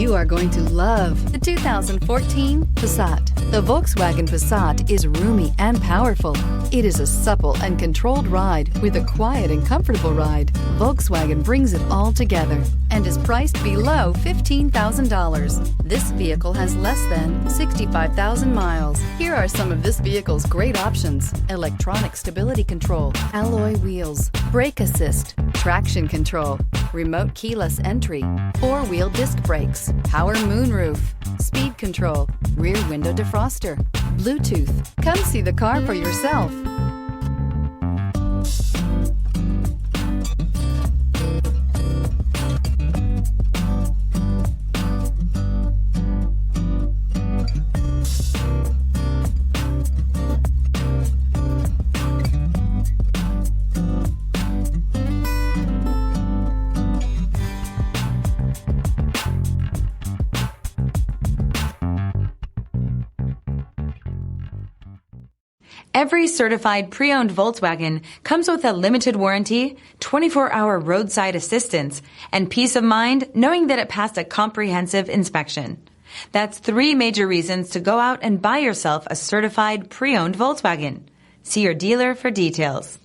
You are going to love the 2014 Passat. The Volkswagen Passat is roomy and powerful. It is a supple and controlled ride with a quiet and comfortable ride. Volkswagen brings it all together and is priced below $15,000. This vehicle has less than 65,000 miles. Here are some of this vehicle's great options: electronic stability control, alloy wheels, brake assist, traction control, remote keyless entry, four-wheel disc brakes, power moonroof, speed control, rear window defroster, Bluetooth. Come see the car for yourself. Every certified pre-owned Volkswagen comes with a limited warranty, 24-hour roadside assistance, and peace of mind knowing that it passed a comprehensive inspection. That's 3 major reasons to go out and buy yourself a certified pre-owned Volkswagen. See your dealer for details.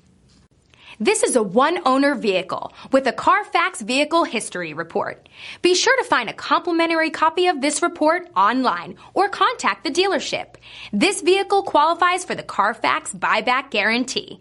This is a one-owner vehicle with a CARFAX Vehicle History Report. Be sure to find a complimentary copy of this report online or contact the dealership. This vehicle qualifies for the CARFAX Buyback Guarantee.